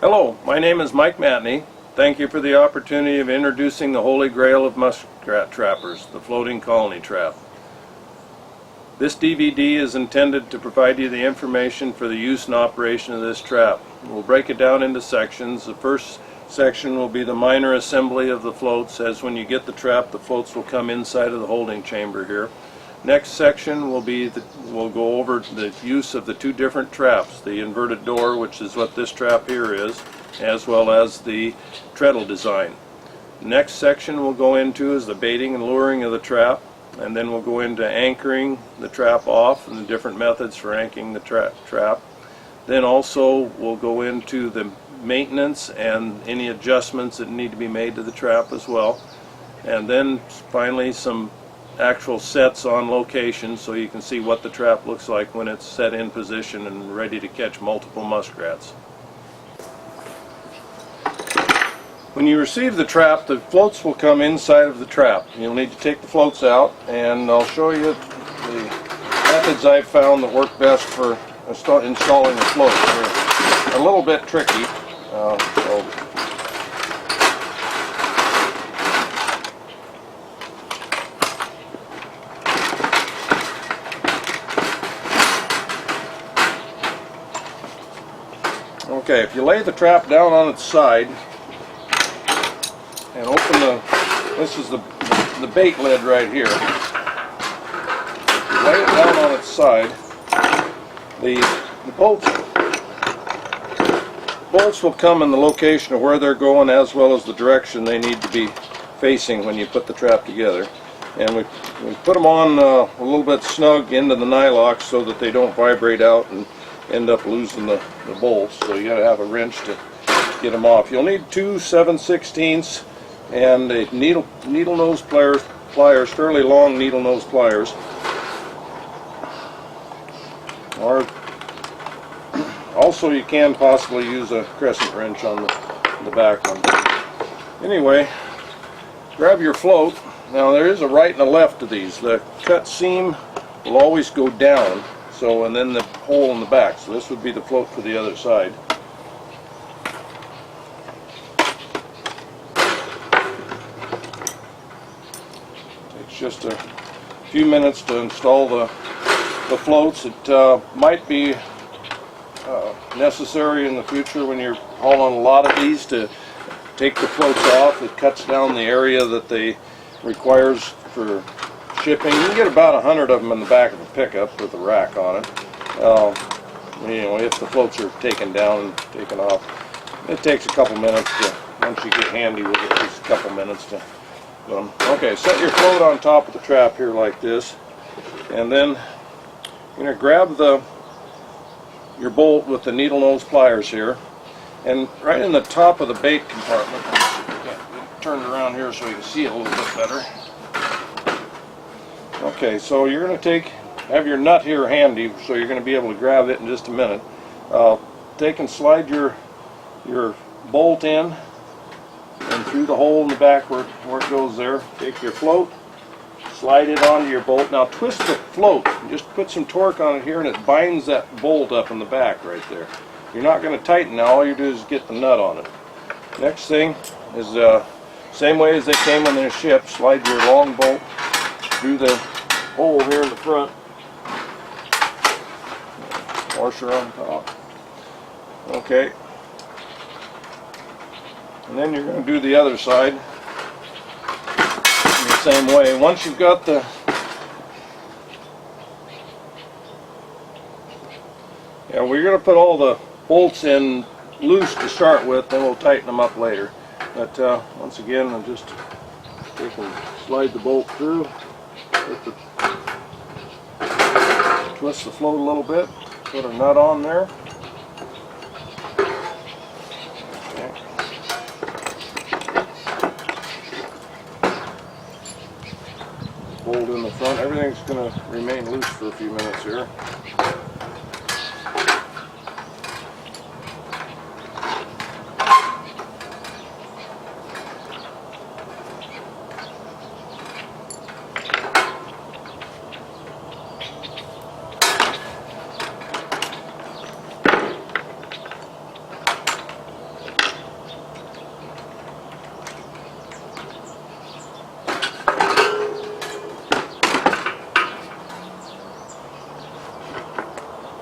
Hello, my name is Mike Matney. Thank you for the opportunity of introducing the Holy Grail of muskrat trappers, the floating colony trap. This DVD is intended to provide you the information for the use and operation of this trap. We'll break it down into sections. The first section will be the minor assembly of the floats, as when you get the trap, the floats will come inside of the holding chamber here. Next section will be we'll go over the use of the two different traps, the inverted door, which is what this trap here is, as well as the treadle design. The next section we'll go into is the baiting and luring of the trap, and then we'll go into anchoring the trap off and the different methods for anchoring the trap. Then also we'll go into the maintenance and any adjustments that need to be made to the trap as well. And then finally some actual sets on location, so you can see what the trap looks like when it's set in position and ready to catch multiple muskrats. When you receive the trap, the floats will come inside of the trap. You'll need to take the floats out, and I'll show you the methods I've found that work best for installing the floats. They're a little bit tricky, Okay, if you lay the trap down on its side and open this is the bait lid right here. If you lay it down on its side, the bolts will come in the location of where they're going, as well as the direction they need to be facing when you put the trap together. And we put them on a little bit snug into the nylock so that they don't vibrate out and end up losing the bolts, so you got to have a wrench to get them off. You'll need two 7/16 and a needle nose pliers, fairly long needle nose pliers, or also you can possibly use a crescent wrench on the back one. Anyway, grab your float. Now there is a right and a left to these. The cut seam will always go down, so, and then the hole in the back. So this would be the float for the other side. Takes just a few minutes to install the floats. It might be necessary in the future when you're hauling a lot of these to take the floats off. It cuts down the area that they requires for shipping. You can get about 100 of them in the back of a pickup with a rack on it. You know, if the floats are taken down and taken off, it takes a couple minutes to, once you get handy with it, just a couple minutes to put them. Okay, set your float on top of the trap here like this, and then you're going to grab your bolt with the needle nose pliers here, and right in the top of the bait compartment. Turn it around here so you can see it a little bit better. Okay, so you're going to have your nut here handy, so you're going to be able to grab it in just a minute. Take and slide your bolt in and through the hole in the back where it goes there. Take your float, slide it onto your bolt. Now twist the float, just put some torque on it here, and it binds that bolt up in the back right there. You're not going to tighten now, all you do is get the nut on it. Next thing is same way as they came on their ship, slide your long bolt through the hole here in the front. Washer on top. Okay. And then you're going to do the other side in the same way. Once you've got the we're going to put all the bolts in loose to start with, then we'll tighten them up later. But once again, I'll just take and slide the bolt through, twist the float a little bit, put a nut on there. Okay. Bolt in the front. Everything's going to remain loose for a few minutes here.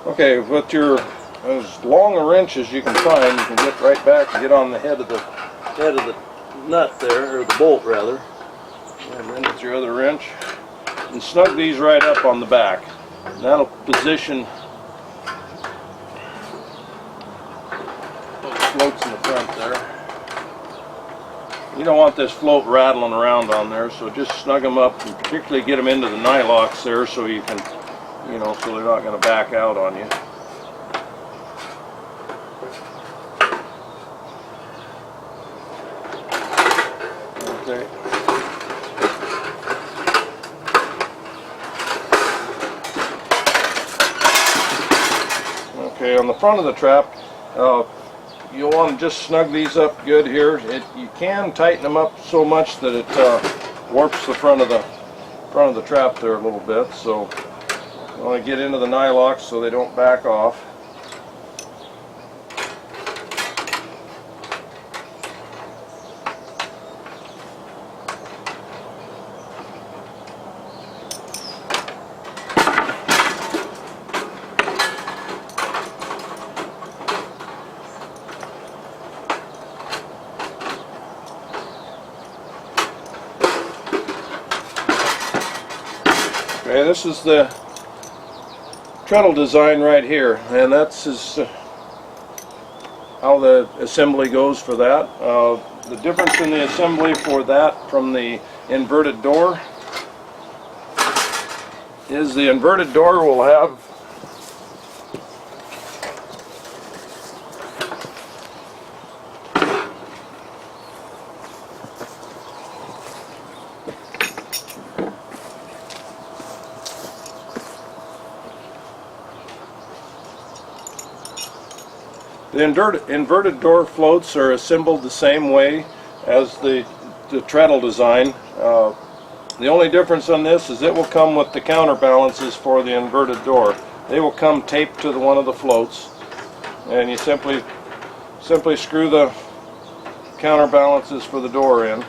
Okay, with your as long a wrench as you can find, you can get right back and get on the head of the nut there, or the bolt rather. And then with your other wrench, and snug these right up on the back. And that'll position those floats in the front there. You don't want this float rattling around on there, so just snug them up, and particularly get them into the nylocks there so you can, you know, so they're not going to back out on you. Okay. Okay, on the front of the trap, you'll want to just snug these up good here. You can tighten them up so much that it warps the front of the trap there a little bit. So you want to get into the nylocks so they don't back off. Okay, this is the Treadle Design right here, and that's how the assembly goes for that. The difference in the assembly for that from the inverted door is the inverted door will have the inverted door floats are assembled the same way as the Treadle Design. The only difference on this is it will come with the counterbalances for the inverted door. They will come taped to one of the floats, and you simply screw the counterbalances for the door in.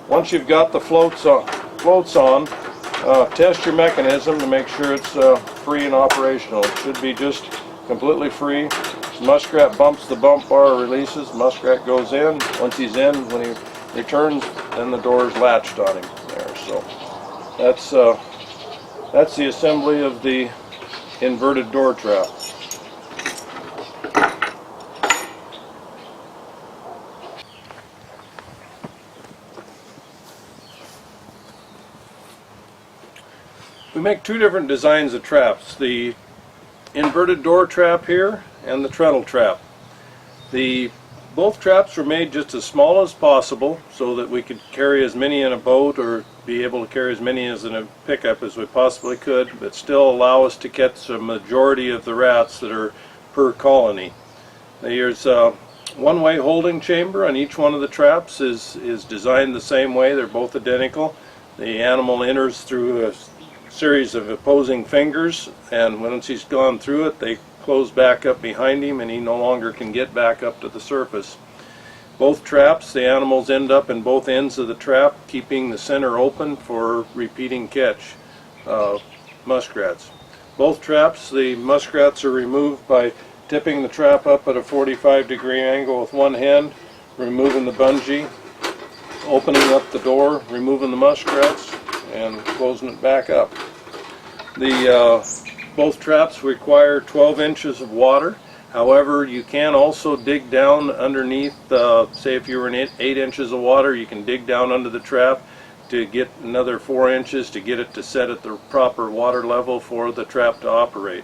Once you've got the floats on, test your mechanism to make sure it's free and operational. It should be just completely free. Muskrat bumps the bump bar, releases. Muskrat goes in. Once he's in, when he returns, then the door is latched on him there. So that's the assembly of the inverted door trap. We make two different designs of traps, the inverted door trap here and the treadle trap. Both traps were made just as small as possible so that we could carry as many in a boat or be able to carry as many as in a pickup as we possibly could, but still allow us to catch a majority of the rats that are per colony. There's a one-way holding chamber on each one of the traps is designed the same way. They're both identical. The animal enters through a series of opposing fingers, and once he's gone through it, they close back up behind him and he no longer can get back up to the surface. Both traps, the animals end up in both ends of the trap, keeping the center open for repeating catch muskrats. Both traps, the muskrats are removed by tipping the trap up at a 45-degree angle with one hand, removing the bungee, opening up the door, removing the muskrats, and closing it back up. Both traps require 12 inches of water. However, you can also dig down underneath, say if you were in 8 inches of water, you can dig down under the trap to get another 4 inches to get it to set at the proper water level for the trap to operate.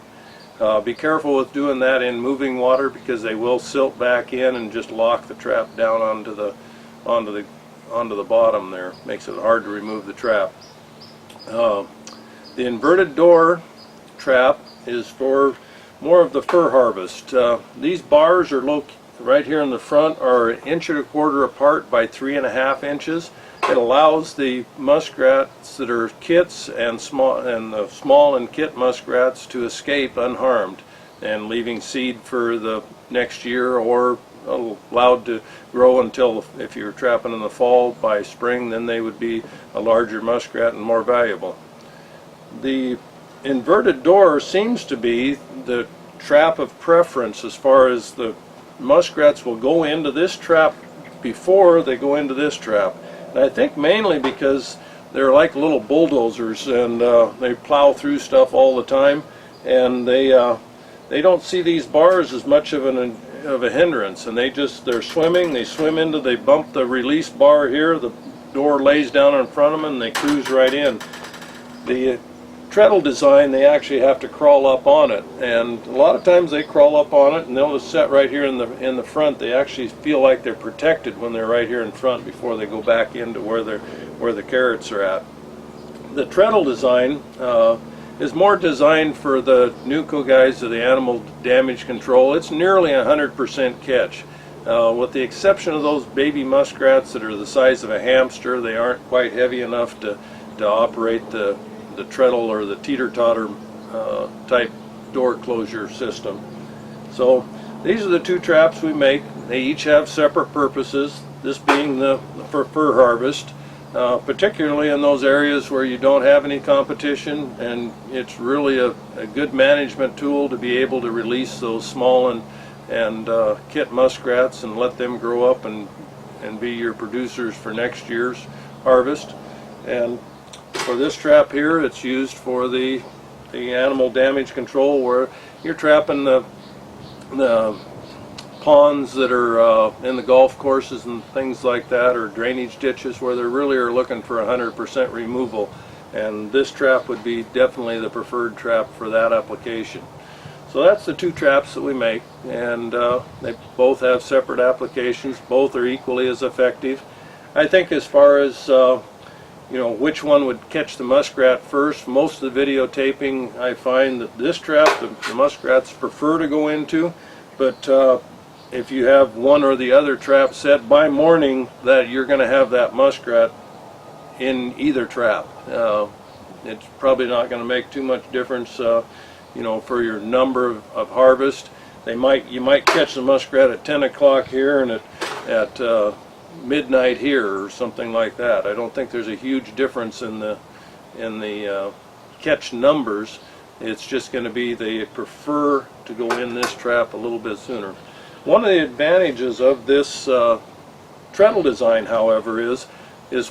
Be careful with doing that in moving water because they will silt back in and just lock the trap down onto the bottom there. Makes it hard to remove the trap. The inverted door trap is for more of the fur harvest. These bars are right here in the front are 1.25 inches apart by 3.5 inches. It allows the muskrats that are kits and the small and kit muskrats to escape unharmed and leaving seed for the next year, or allowed to grow until, if you're trapping in the fall, by spring then they would be a larger muskrat and more valuable. The inverted door seems to be the trap of preference as far as the muskrats will go into this trap before they go into this trap. And I think mainly because they're like little bulldozers and they plow through stuff all the time, and they don't see these bars as much of a hindrance, and they're swimming, they bump the release bar here, the door lays down in front of them and they cruise right in. The Treadle Design, they actually have to crawl up on it, and a lot of times they crawl up on it and they'll just set right here in the front. They actually feel like they're protected when they're right here in front before they go back into where the carrots are at. The Treadle Design is more designed for the NUCO guys of the animal damage control. It's nearly 100% catch. With the exception of those baby muskrats that are the size of a hamster, they aren't quite heavy enough to operate the treadle or the teeter-totter type door closure system. So these are the two traps we make. They each have separate purposes, this being for fur harvest, particularly in those areas where you don't have any competition, and it's really a good management tool to be able to release those small and kit muskrats and let them grow up and be your producers for next year's harvest. And for this trap here, it's used for the animal damage control, where you're trapping the ponds that are in the golf courses and things like that, or drainage ditches where they really are looking for 100% removal, and this trap would be definitely the preferred trap for that application. So that's the two traps that we make, and they both have separate applications. Both are equally as effective. I think as far as which one would catch the muskrat first, most of the videotaping I find that this trap the muskrats prefer to go into, but if you have one or the other trap set by morning, that you're going to have that muskrat in either trap. It's probably not going to make too much difference for your number of harvest. You might catch the muskrat at 10 o'clock here and at midnight here or something like that. I don't think there's a huge difference in the catch numbers, It's just going to be they prefer to go in this trap a little bit sooner. One of the advantages of this treadle design, however, is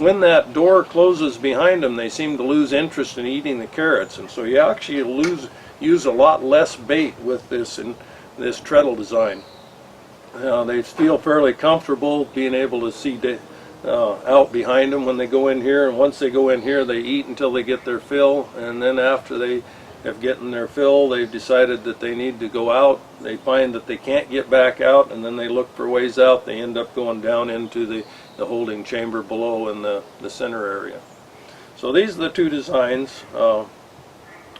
when that door closes behind them, they seem to lose interest in eating the carrots, and so you actually use a lot less bait with this in this treadle design. They feel fairly comfortable being able to see out behind them when they go in here, and once they go in here they eat until they get their fill, and then after they have gotten their fill, they've decided that they need to go out. They find that they can't get back out, and then they look for ways out. They end up going down into the holding chamber below in the center area. So these are the two designs of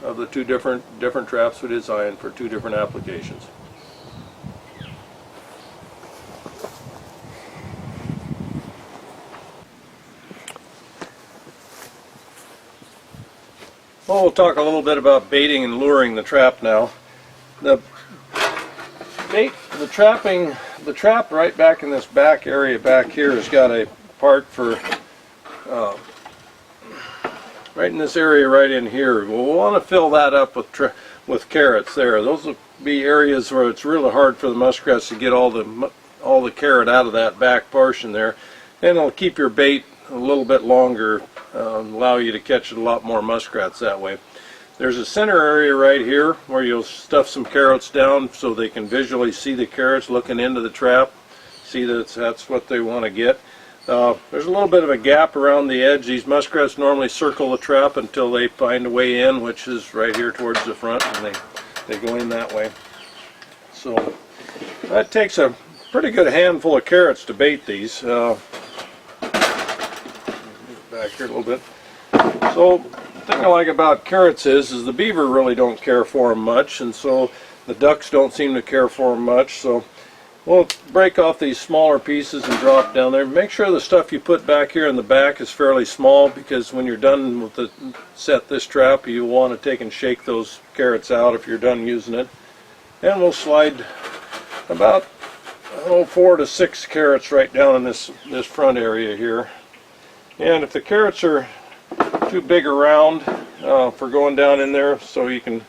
the two different traps we designed for two different applications. Well, we'll talk a little bit about baiting and luring the trap now. The trap right back in this back area back here has got a part for right in this area right in here. We'll want to fill that up with carrots there. Those will be areas where it's really hard for the muskrats to get all the carrot out of that back portion there, and it'll keep your bait a little bit longer, allow you to catch a lot more muskrats that way. There's a center area right here where you'll stuff some carrots down so they can visually see the carrots looking into the trap, see that that's what they want to get. There's a little bit of a gap around the edge. These muskrats normally circle the trap until they find a way in, which is right here towards the front, and they go in that way. So that takes a pretty good handful of carrots to bait these. Back here a little bit. So the thing I like about carrots is the beaver really don't care for them much, and so the ducks don't seem to care for them much. So we'll break off these smaller pieces and drop down there. Make sure the stuff you put back here in the back is fairly small, because when you're done with set this trap, you want to take and shake those carrots out if you're done using it. And we'll slide about 4 to 6 carrots right down in this front area here. And if the carrots are too big around for going down in there, so you can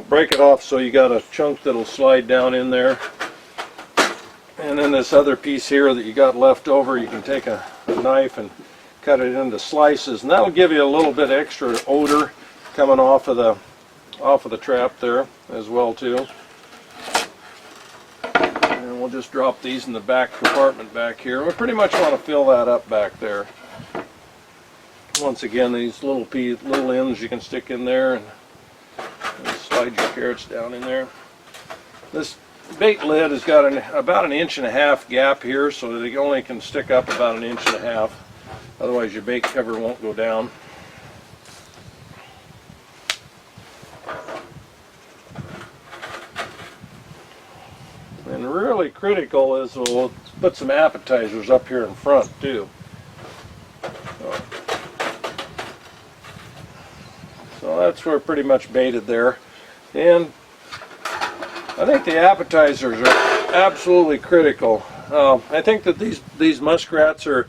break it off so you got a chunk that'll slide down in there. And then this other piece here that you got left over, you can take a knife and cut it into slices, and that'll give you a little bit extra odor coming off of the trap there as well too. And we'll just drop these in the back compartment back here. We pretty much want to fill that up back there. Once again, these little ends you can stick in there and slide your carrots down in there. This bait lid has got about 1.5 inch gap here, so that it only can stick up about 1.5 inches. Otherwise your bait cover won't go down. And really critical is we'll put some appetizers up here in front too. So that's where pretty much baited there. And I think the appetizers are absolutely critical. I think that these muskrats are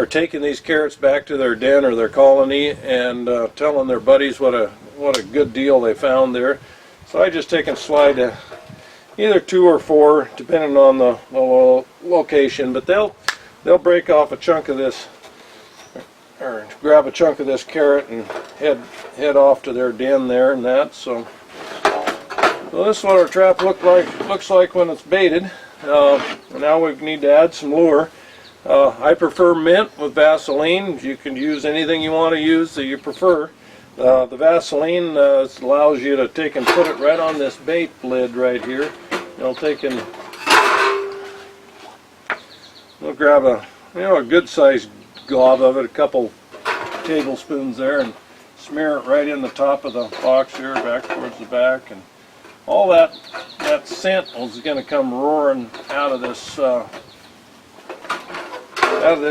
taking these carrots back to their den or their colony and telling their buddies what a good deal they found there. So I just take and slide either 2 or 4, depending on the location. But they'll break off a chunk of this, or grab a chunk of this carrot and head off to their den there and that. So this is what our trap looks like when it's baited. Now we need to add some lure. I prefer mint with Vaseline. You can use anything you want to use that you prefer. The Vaseline allows you to take and put it right on this bait lid right here. You'll take and we'll grab a good sized glob of it, a couple tablespoons there, and smear it right in the top of the box here, back towards the back, and all that scent is going to come roaring out of this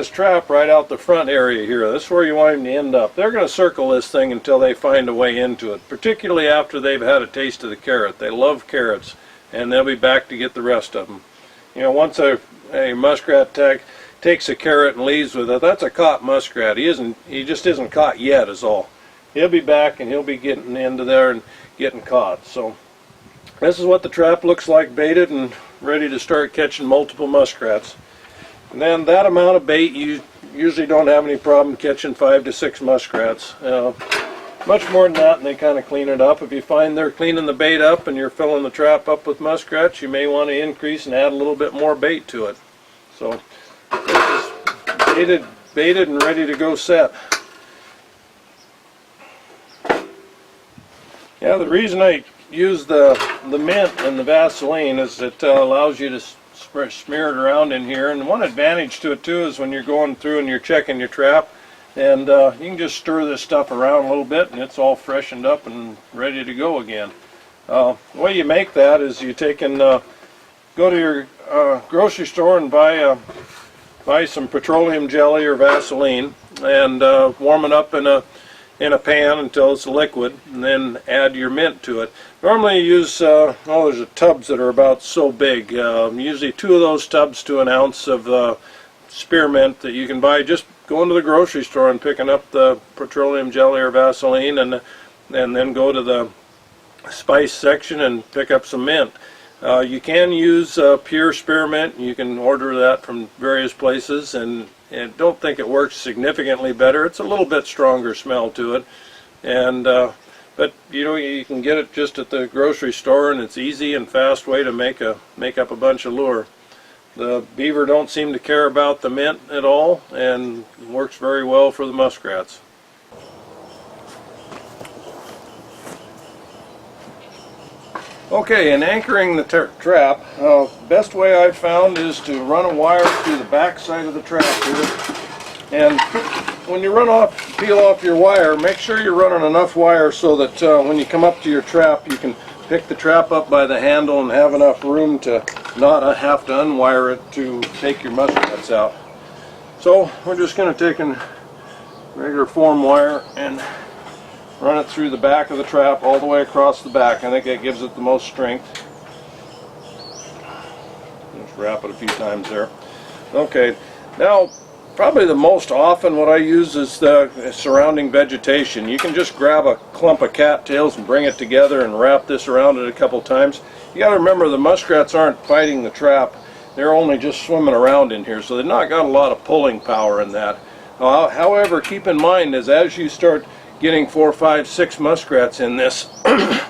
trap right out the front area here. This is where you want them to end up. They're going to circle this thing until they find a way into it, particularly after they've had a taste of the carrot. They love carrots, and they'll be back to get the rest of them. Once a muskrat takes a carrot and leaves with it, that's a caught muskrat. He just isn't caught yet is all. He'll be back, and he'll be getting into there and getting caught. So this is what the trap looks like baited and ready to start catching multiple muskrats. And then that amount of bait, you usually don't have any problem catching 5 to 6 muskrats. Much more than that, and they kind of clean it up. If you find they're cleaning the bait up and you're filling the trap up with muskrats, you may want to increase and add a little bit more bait to it. So this is baited and ready to go set. Yeah, the reason I use the mint and the Vaseline is it allows you to smear it around in here. And one advantage to it too is when you're going through and you're checking your trap, and you can just stir this stuff around a little bit and it's all freshened up and ready to go again. The way you make that is you take and go to your grocery store and buy some petroleum jelly or Vaseline and warm it up in a pan until it's liquid, and then add your mint to it. Normally you use, there's tubs that are about so big, usually 2 of those tubs to an ounce of spearmint that you can buy. Just going to the grocery store and picking up the petroleum jelly or Vaseline, and then go to the spice section and pick up some mint. You can use pure spearmint. You can order that from various places, and don't think it works significantly better. It's a little bit stronger smell to it, and but you can get it just at the grocery store, and it's easy and fast way to make up a bunch of lure. The beaver don't seem to care about the mint at all, and works very well for the muskrats. Okay, in anchoring the trap, best way I've found is to run a wire through the back side of the trap here. And when you peel off your wire, make sure you're running enough wire so that when you come up to your trap, you can pick the trap up by the handle and have enough room to not have to unwire it to take your muskrats out. So we're just going to take a regular form wire and run it through the back of the trap all the way across the back. I think that gives it the most strength. Just wrap it a few times there. Okay, now probably the most often what I use is the surrounding vegetation. You can just grab a clump of cattails and bring it together and wrap this around it a couple times. You got to remember the muskrats aren't fighting the trap. They're only just swimming around in here, so they've not got a lot of pulling power in that. However, keep in mind as you start getting 4, 5, 6 muskrats in this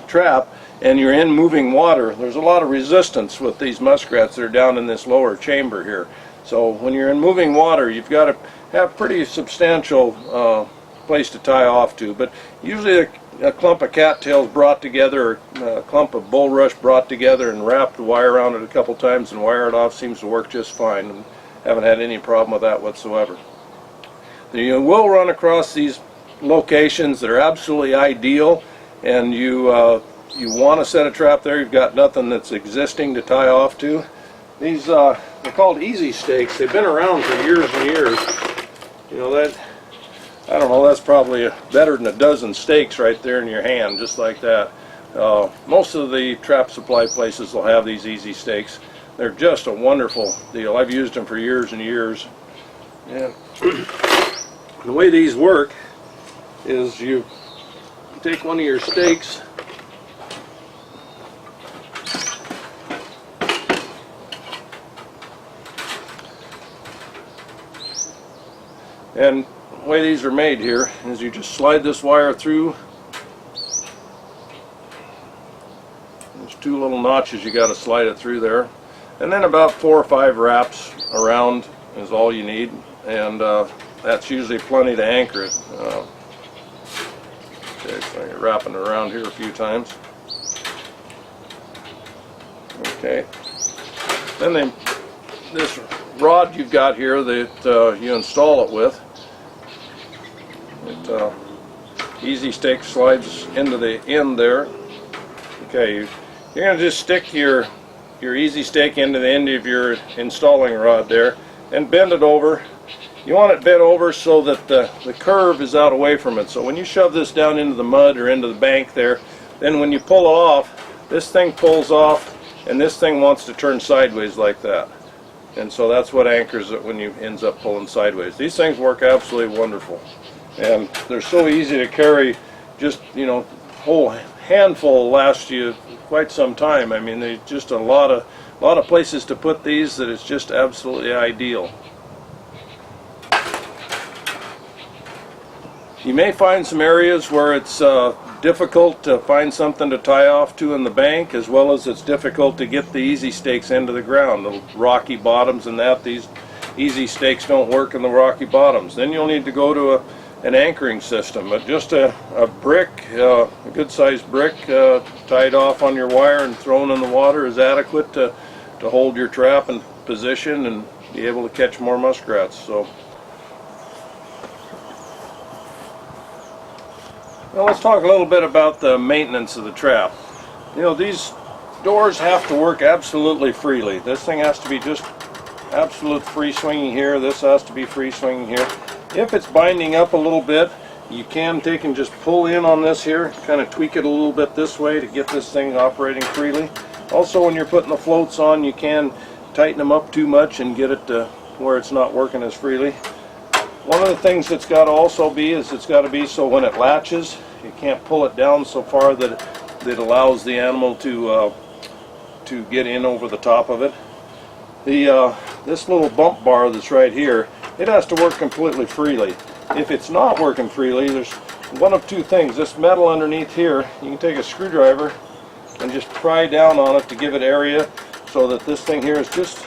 trap and you're in moving water, there's a lot of resistance with these muskrats that are down in this lower chamber here. So when you're in moving water, you've got to have pretty substantial place to tie off to. But usually a clump of cattails brought together, or a clump of bulrush brought together and wrapped the wire around it a couple times and wire it off seems to work just fine, and haven't had any problem with that whatsoever. You will run across these locations that are absolutely ideal, and you want to set a trap there. You've got nothing that's existing to tie off to. These they're called easy stakes. They've been around for years and years. I don't know, that's probably better than a dozen stakes right there in your hand, just like that. Most of the trap supply places will have these easy stakes. They're just a wonderful deal. I've used them for years and years. And the way these work is you take one of your stakes and the way these are made here is you just slide this wire through. There's 2 little notches you got to slide it through there, and then about 4 or 5 wraps around is all you need, and that's usually plenty to anchor it. Okay, so you're wrapping it around here a few times. Okay. Then this rod you've got here that you install it with, easy stake slides into the end there. Okay, you're going to just stick your easy stake into the end of your installing rod there and bend it over. You want it bent over so that the curve is out away from it. So when you shove this down into the mud or into the bank there, then when you pull it off, this thing pulls off and this thing wants to turn sideways like that. And so that's what anchors it when you ends up pulling sideways. These things work absolutely wonderful. And they're so easy to carry, just, whole handful last you quite some time. I mean, there's just a lot of places to put these that it's just absolutely ideal. You may find some areas where it's difficult to find something to tie off to in the bank, as well as it's difficult to get the easy stakes into the ground. The rocky bottoms and that, these easy stakes don't work in the rocky bottoms. Then you'll need to go to an anchoring system. But just a brick, a good sized brick tied off on your wire and thrown in the water is adequate to hold your trap in position and be able to catch more muskrats. So now let's talk a little bit about the maintenance of the trap. You know, these doors have to work absolutely freely. This thing has to be just absolute free swinging here. This has to be free swinging here. If it's binding up a little bit, you can take and just pull in on this here, kind of tweak it a little bit this way to get this thing operating freely. Also, when you're putting the floats on, you can tighten them up too much and get it to where it's not working as freely. One of the things that's got to also be is it's got to be so when it latches, you can't pull it down so far that it allows the animal to get in over the top of it. This little bump bar that's right here, it has to work completely freely. If it's not working freely, there's one of two things. This metal underneath here, you can take a screwdriver and just pry down on it to give it area so that this thing here is just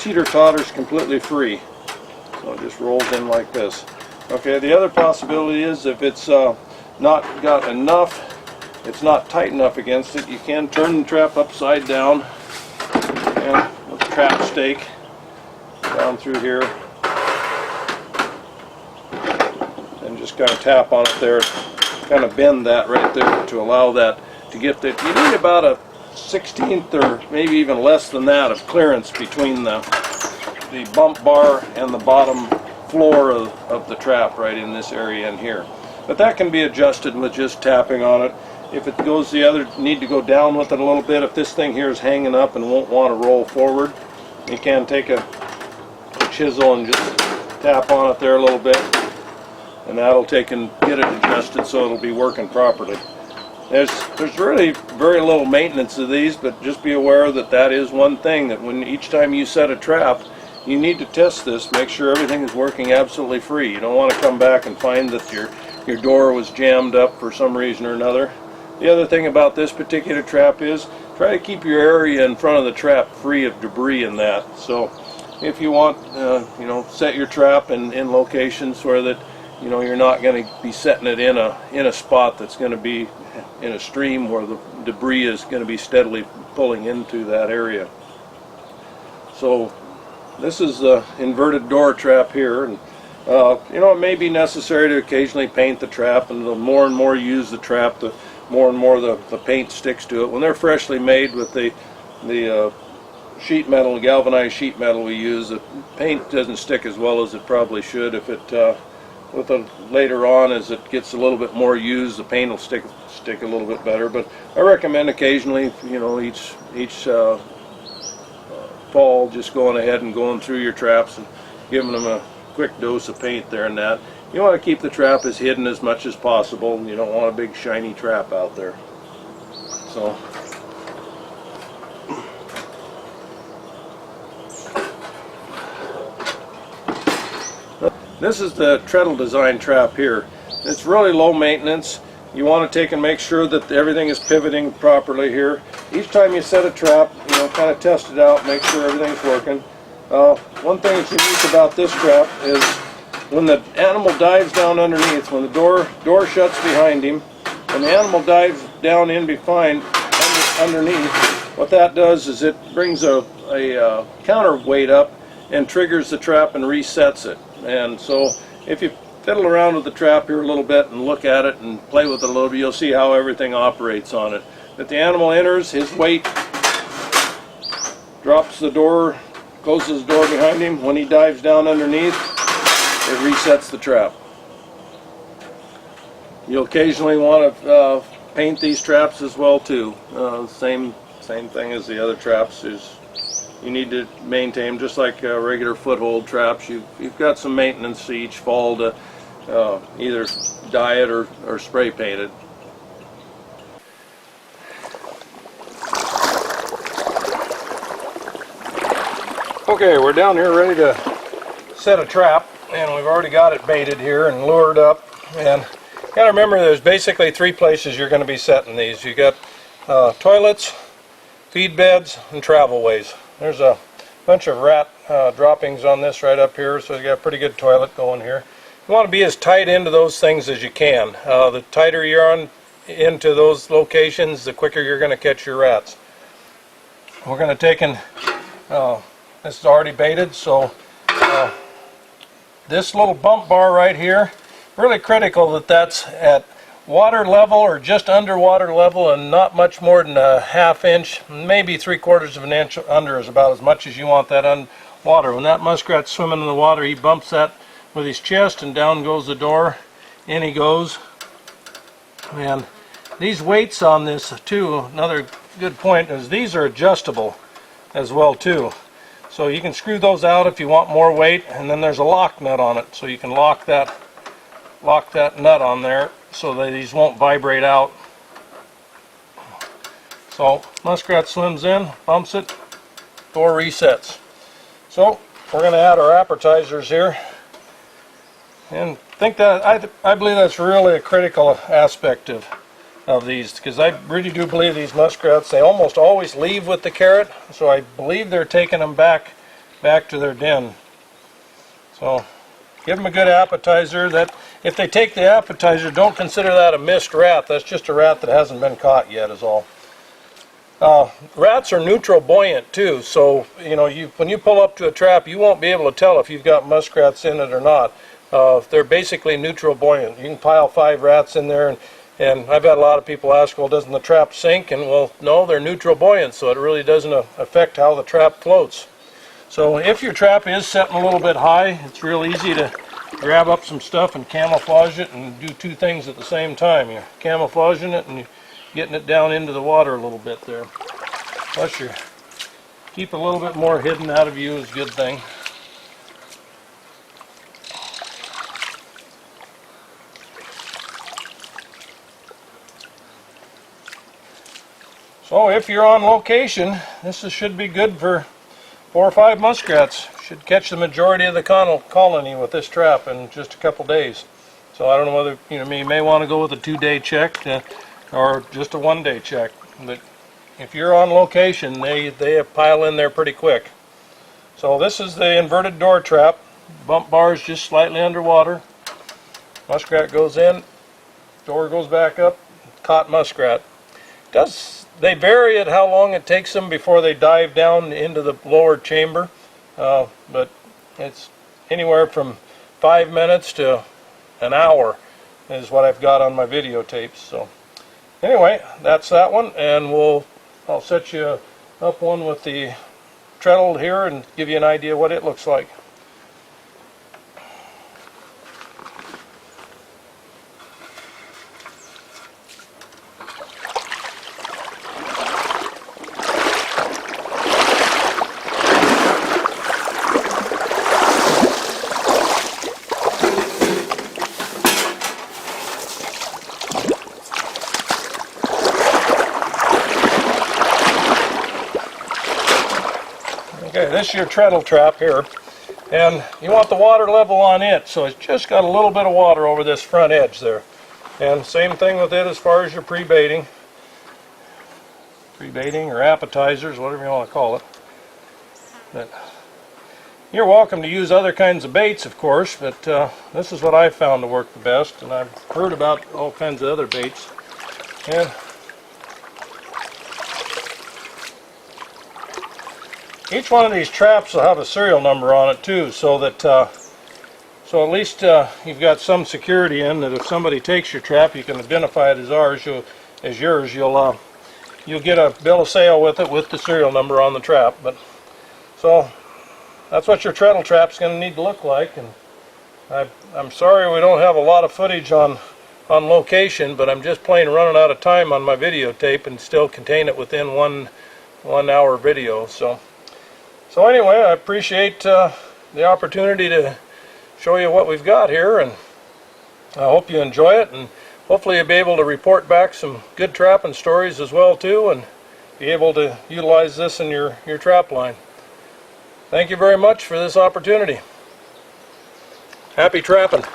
teeter-totters completely free. So it just rolls in like this. Okay, the other possibility is if it's not got enough, it's not tight enough against it, you can turn the trap upside down and with the trap stake down through here and just kind of tap on it there, kind of bend that right there to allow that to get that. You need about a 1/16 or maybe even less than that of clearance between the bump bar and the bottom floor of the trap right in this area in here. But that can be adjusted with just tapping on it. If it goes the other, need to go down with it a little bit. If this thing here is hanging up and won't want to roll forward, you can take a chisel and just tap on it there a little bit, and that'll take and get it adjusted so it'll be working properly. There's really very little maintenance of these, but just be aware that that is one thing, that when each time you set a trap, you need to test this, make sure everything is working absolutely free. You don't want to come back and find that your door was jammed up for some reason or another. The other thing about this particular trap is try to keep your area in front of the trap free of debris in that. So if you want, you know, set your trap in locations where that, you know, you're not going to be setting it in a spot that's going to be in a stream where the debris is going to be steadily pulling into that area. So this is the inverted door trap here, and you know, it may be necessary to occasionally paint the trap, and the more and more you use the trap, the more and more the paint sticks to it. When they're freshly made with the sheet metal, galvanized sheet metal we use, the paint doesn't stick as well as it probably should. If it later on, as it gets a little bit more used, the paint will stick a little bit better. But I recommend occasionally, you know, each fall, just going ahead and going through your traps and giving them a quick dose of paint there and that. You want to keep the trap as hidden as much as possible. You don't want a big shiny trap out there. So this is the Treadle Design trap here. It's really low maintenance. You want to take and make sure that everything is pivoting properly here. Each time you set a trap, you know, kind of test it out, make sure everything's working. One thing that's unique about this trap is when the animal dives down underneath, when the door shuts behind him, when the animal dives down in behind underneath, what that does is it brings a counterweight up and triggers the trap and resets it. And so if you fiddle around with the trap here a little bit and look at it and play with it a little bit, you'll see how everything operates on it. If the animal enters, his weight drops the door, closes the door behind him. When he dives down underneath, it resets the trap. You'll occasionally want to paint these traps as well too. Same thing as the other traps. You need to maintain, just like regular foothold traps. You've got some maintenance each fall to either dye it or spray paint it. Okay, we're down here ready to set a trap, and we've already got it baited here and lured up. And you got to remember, there's basically 3 places you're going to be setting these. You got toilets, feed beds, and travel ways. There's a bunch of rat droppings on this right up here, so you got a pretty good toilet going here. You want to be as tight into those things as you can. The tighter you're on into those locations, the quicker you're going to catch your rats. We're going to take and this is already baited, so this little bump bar right here, really critical that that's at water level or just under water level, and not much more than a ½ inch, maybe 3/4 of an inch under is about as much as you want that on water. When that muskrat's swimming in the water, he bumps that with his chest, and down goes the door, in he goes. And these weights on this too, another good point is these are adjustable as well too. So you can screw those out if you want more weight, and then there's a lock nut on it, so you can lock that nut on there so that these won't vibrate out. So muskrat swims in, bumps it, door resets. So we're going to add our appetizers here, and I believe that's really a critical aspect of these, because I really do believe these muskrats, they almost always leave with the carrot, so I believe they're taking them back to their den. So give them a good appetizer. That if they take the appetizer, don't consider that a missed rat. That's just a rat that hasn't been caught yet is all. Rats are neutral buoyant too, so when you pull up to a trap, you won't be able to tell if you've got muskrats in it or not. They're basically neutral buoyant. You can pile 5 rats in there, and I've had a lot of people ask, well, doesn't the trap sink? And well, no, they're neutral buoyant, so it really doesn't affect how the trap floats. So if your trap is setting a little bit high, it's real easy to grab up some stuff and camouflage it and do 2 things at the same time. You're camouflaging it and you're getting it down into the water a little bit there. Plus you keep a little bit more hidden out of view is a good thing. So if you're on location, this should be good for 4 or 5 muskrats. Should catch the majority of the colony with this trap in just a couple days. So I don't know whether you may want to go with a 2-day check or just a 1-day check. But if you're on location, they pile in there pretty quick. So this is the inverted door trap. Bump bar is just slightly underwater. Muskrat goes in, door goes back up, caught muskrat. They vary at how long it takes them before they dive down into the lower chamber, but it's anywhere from 5 minutes to an hour is what I've got on my videotapes. So anyway, that's that one, and I'll set you up one with the treadle here and give you an idea what it looks like. Okay, this is your treadle trap here, and you want the water level on it, so it's just got a little bit of water over this front edge there. And same thing with it as far as your pre-baiting or appetizers, whatever you want to call it. But you're welcome to use other kinds of baits, of course, but this is what I've found to work the best, and I've heard about all kinds of other baits. And each one of these traps will have a serial number on it too, so that so at least you've got some security in that if somebody takes your trap, you can identify it as yours. You'll get a bill of sale with it with the serial number on the trap. But so that's what your treadle trap's going to need to look like. And I'm sorry we don't have a lot of footage on location, but I'm just plain running out of time on my videotape and still contain it within one hour video. So anyway, I appreciate the opportunity to show you what we've got here, and I hope you enjoy it, and hopefully you'll be able to report back some good trapping stories as well too, and be able to utilize this in your trap line. Thank you very much for this opportunity. Happy trapping.